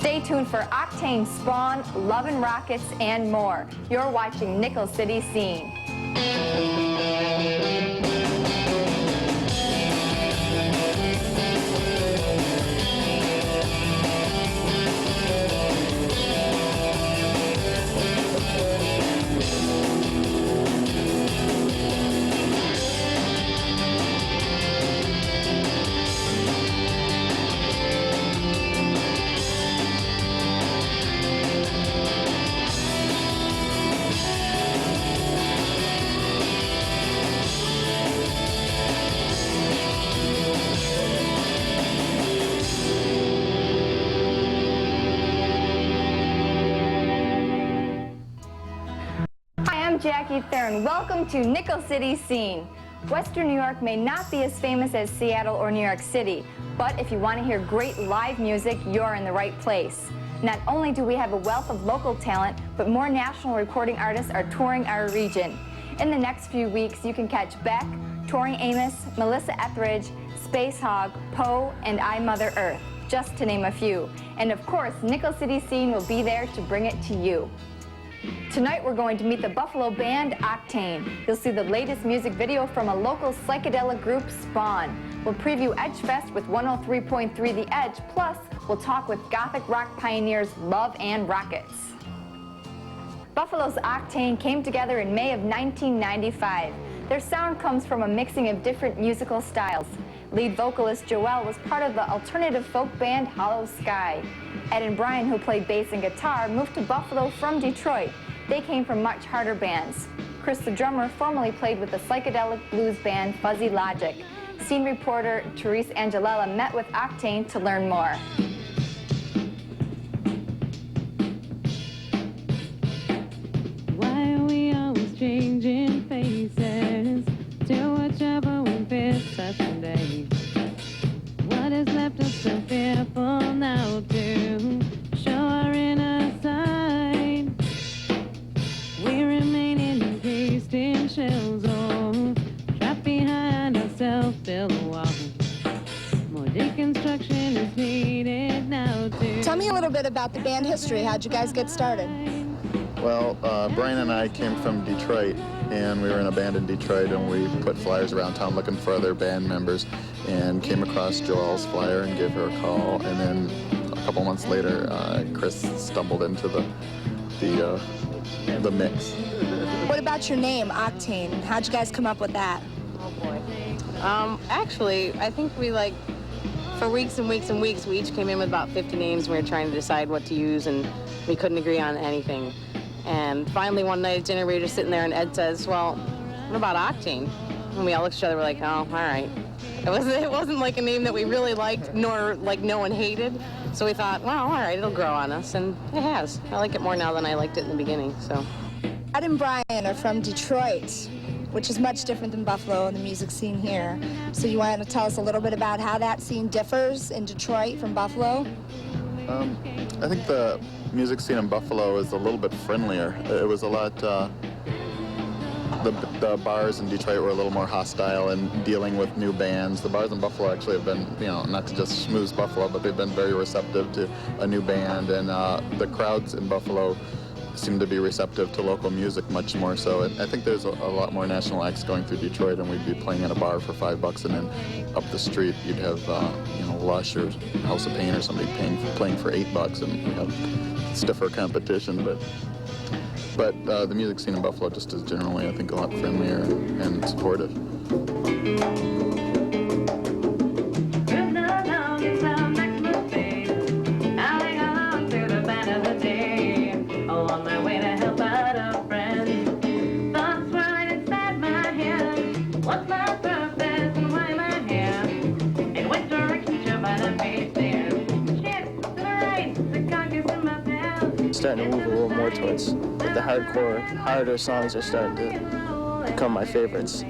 Stay tuned for Octane, Spawn, Lovin' Rockets, and more. You're watching Nickel City Scene. I'm Jackie Theron. Welcome to Nickel City Scene. Western New York may not be as famous as Seattle or New York City, but if you want to hear great live music, you're in the right place. Not only do we have a wealth of local talent, but more national recording artists are touring our region. In the next few weeks, you can catch Beck, Tori Amos, Melissa Etheridge, Space Hog, Poe, and I Mother Earth, just to name a few. And of course, Nickel City Scene will be there to bring it to you. Tonight we're going to meet the Buffalo band Octane. You'll see the latest music video from a local psychedelic group, Spawn. We'll preview Edgefest with 103.3 The Edge, plus we'll talk with Gothic rock pioneers Love and Rockets. Buffalo's Octane came together in May of 1995. Their sound comes from a mixing of different musical styles. Lead vocalist Joel was part of the alternative folk band Hollow Sky. Ed and Brian, who played bass and guitar, moved to Buffalo from Detroit. They came from much harder bands. Chris, the drummer, formerly played with the psychedelic blues band Fuzzy Logic. Scene reporter Therese Angelella met with Octane to learn more. Why are we always changing faces? Still whichever one fits us today. What has left us so fearful now to show our inner side? We remain encased in shells, oh, trapped behind our self-built wall. More deconstruction is needed now to... Tell me a little bit about the band history. How'd you guys get started? Well, Brian and I came from Detroit, and we were in a band in Detroit, and we put flyers around town looking for other band members, and came across Joelle's flyer and gave her a call, and then a couple months later, Chris stumbled into the mix. What about your name, Octane? How'd you guys come up with that? Oh boy. Actually, I think we for weeks and weeks and weeks, we each came in with about 50 names, and we were trying to decide what to use, and we couldn't agree on anything. And finally one night at dinner, we were just sitting there, and Ed says, well, what about Octane? And we all looked at each other, we're like, oh, all right. It wasn't like a name that we really liked, nor like no one hated. So we thought, well, all right, it'll grow on us, and it has. I like it more now than I liked it in the beginning, so. Ed and Brian are from Detroit, which is much different than Buffalo and the music scene here. So you want to tell us a little bit about how that scene differs in Detroit from Buffalo? I think the music scene in Buffalo is a little bit friendlier. It was a lot, the bars in Detroit were a little more hostile in dealing with new bands. The bars in Buffalo actually have been, not to just schmooze Buffalo, but they've been very receptive to a new band, and the crowds in Buffalo seem to be receptive to local music much more so. And I think there's a lot more national acts going through Detroit, and we'd be playing at a bar for $5, and then up the street you'd have, Lush or House of Pain or somebody playing for $8, and we have stiffer competition. But the music scene in Buffalo just is generally, I think, a lot friendlier and supportive. Starting to move a little more towards the hardcore, harder songs are starting to become my favorites.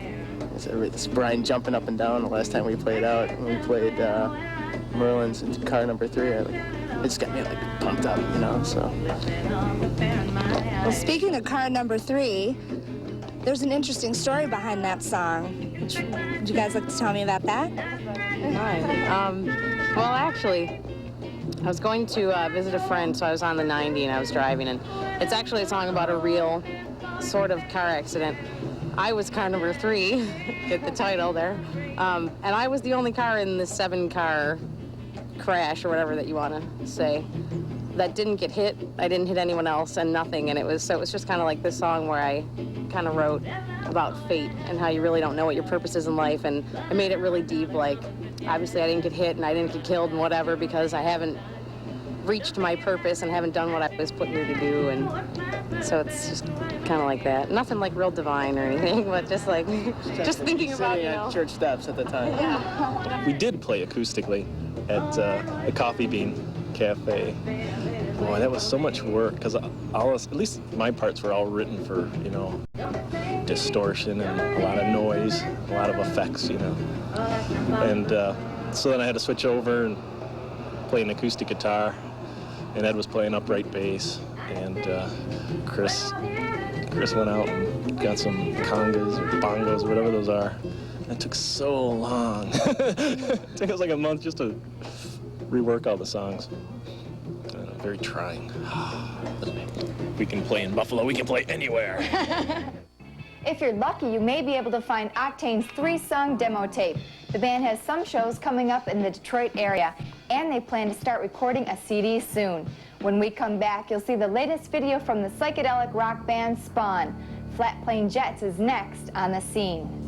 It's Brian jumping up and down the last time we played out. When we played Merlin's and Car Number 3, it just got me pumped up, so. Well, speaking of Car Number 3, there's an interesting story behind that song. Would you guys like to tell me about that? Well, actually, I was going to visit a friend, so I was on the 90 and I was driving, and it's actually a song about a real sort of car accident. I was car number 3, get the title there, and I was the only car in the 7-car crash, or whatever that you want to say, that didn't get hit. I didn't hit anyone else and nothing, and it was just kind of like this song where I kind of wrote about fate and how you really don't know what your purpose is in life, and I made it really deep, like obviously I didn't get hit and I didn't get killed and whatever because I haven't reached my purpose and haven't done what I was put here to do, and so it's just kind of like that. Nothing like real divine or anything, but just like, just thinking about, Sitting at church steps at the time. We did play acoustically at the Coffee Bean Cafe. Boy, that was so much work, because at least my parts were all written for, you know, distortion and a lot of noise, a lot of effects, you know. And so then I had to switch over and play an acoustic guitar, and Ed was playing upright bass, and Chris went out and got some congas or bongos or whatever those are. It took so long. It took us like a month just to rework all the songs. Very trying. We can play in Buffalo, we can play anywhere. If you're lucky, you may be able to find Octane's 3-song demo tape. The band has some shows coming up in the Detroit area, and they plan to start recording a CD soon. When we come back, you'll see the latest video from the psychedelic rock band Spawn. Flat Plane Jets is next on The Scene.